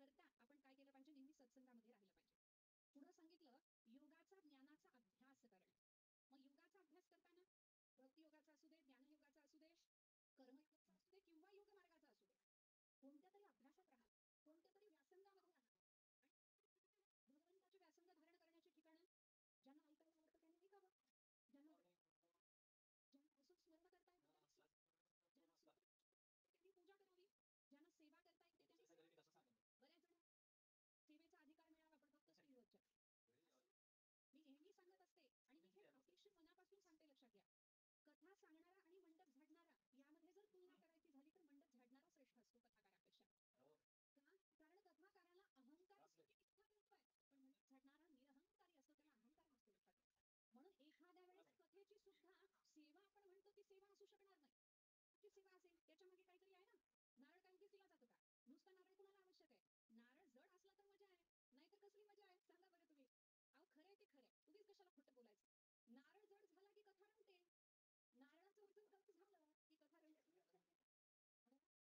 करता आपण काय केलं पाहिजे, नेहमी सत्संगामध्ये राहिलं पाहिजे. पुढे सांगितलं योगाचा ज्ञानाचा अभ्यास करणं. मग योगाचा अभ्यास करताना भक्ती योगाचा असू दे, ज्ञानयोगाचा असू दे, कर्मयोगाचा असू दे किंवा योग मार्गाचा असू दे, कोणत्या तरी अभ्यासात राहा, कोणत्या तरी व्यासंगामध्ये राहा. आणि भगवंताचे व्यासंग धारण करण्याची ठिकाणं ज्यांना ऐकायला आवडतं त्यांनी ऐकावं, ज्यांना ज्यांना बसून स्मरण करता येतं त्यांनी पूजा करावी, ज्यांना सेवा करता येते त्यांनी बऱ्याच जण सेवेचा अधिकार मिळावा आपण फक्त स्त्रीरोजच्या. मी नेहमी सांगत असते आणि मी हे अतिशय मनापासून सांगते, लक्षात घ्या. कथा सांगणारा आणि मंडप झाडणारा यामध्ये जर तुलना करायची झाली तर मंडप झाडणारा श्रेष्ठ असतो कथाकारापेक्षा. का? कारण कथाकाराला अहंकार असतो की मी कथा करतोय, पण मंडप झाडणारा निरहंकारी असतो, त्याला अहंकार नसतो, लक्षात घ्या. म्हणून एखाद्या वेळेस कथेची सुद्धा सेवा आपण म्हणतो ती सेवा असू शकणार नाही. ची सेवा असेल त्याच्या मागे काहीतरी आहे ना. नारळ काय उगीच दिला जातो का? नुसता नारळ कुणाला आवश्यक आहे? नारळ जड असला तर मजा आहे, नाहीतर कसली मजा आहे सांगा बरं तुम्ही. अहो खरंय ते खरंय, उगीच कशाला खोटं बोलायचं. नारळ जड झाला की कथा रंगते, नारळाचं वजन कमी झालं की कथा रंगते. याकरता चरणाची उपासना करणं,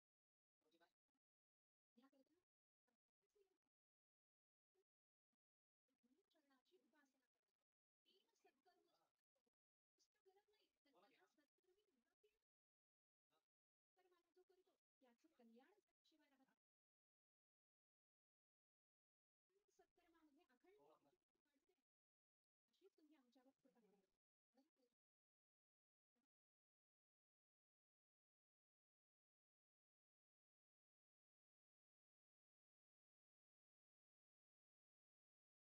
तीन सत्कर्म करत नाही तर मला सत्कर्मी वृत्ती कर्माला जो करतो त्याचं कल्याण झाल्याशिवाय राहत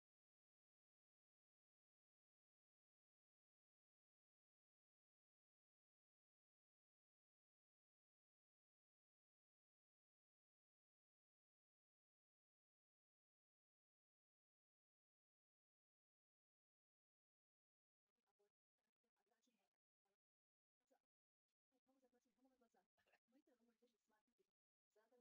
सत्कर्मामध्ये अखंड वाढू दे अशीच तुम्ही आमच्यावर कृपा करा. महत्वाचा मैत्र म्हणजे निस्वार्थी सहकर्मभाव आपल्यातील मैत्रीचा भाव जपण्याचा संकल्प करूया.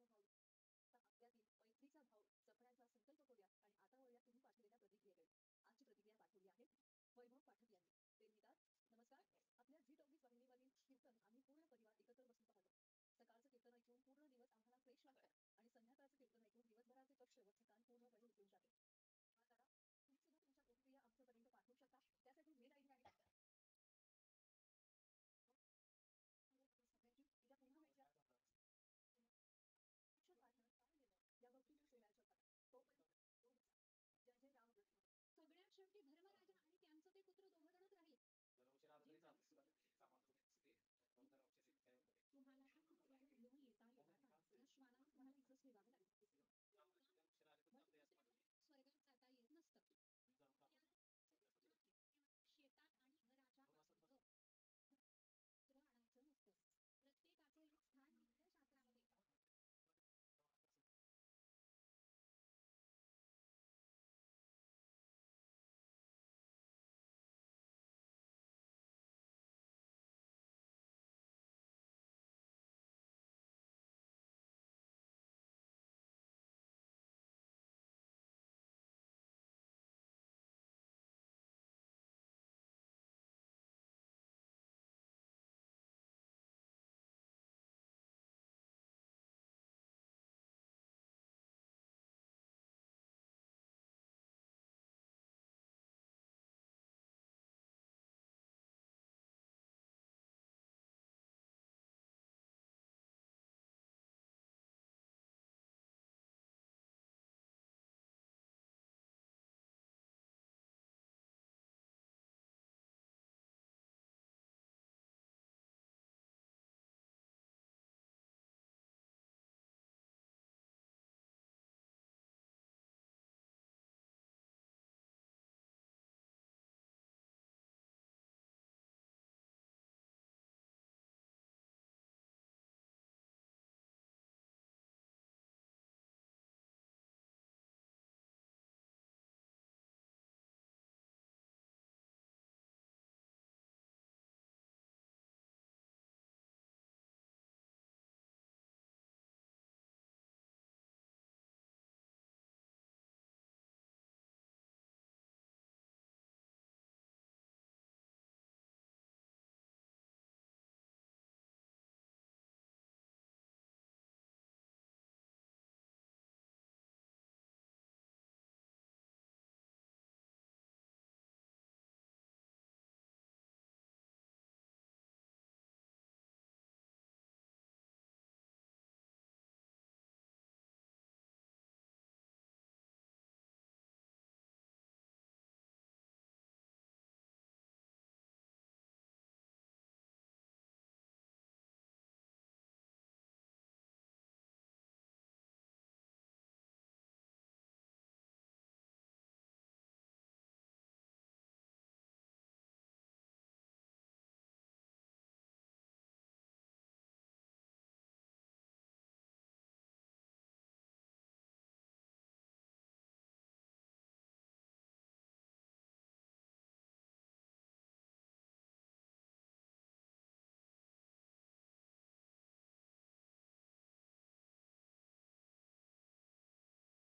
आणि आता वळूया तुम्ही पाठवलेल्या प्रतिक्रियेकडे. आजची प्रतिक्रिया पाठवली आहे वैभव पाठक यांनी. ते लिहितात, नमस्कार. आपल्या झी24 वाहिनीवरील कीर्तन आम्ही पूर्ण परिवार एकत्र बसून पाहतो. सकाळचं कीर्तन ऐकून पूर्ण दिवस आम्हाला फ्रेश वाटतं आणि संध्याकाळचं कीर्तन ऐकून दिवसभराचे कष्ट व ठिकाण पूर्णपणे उठून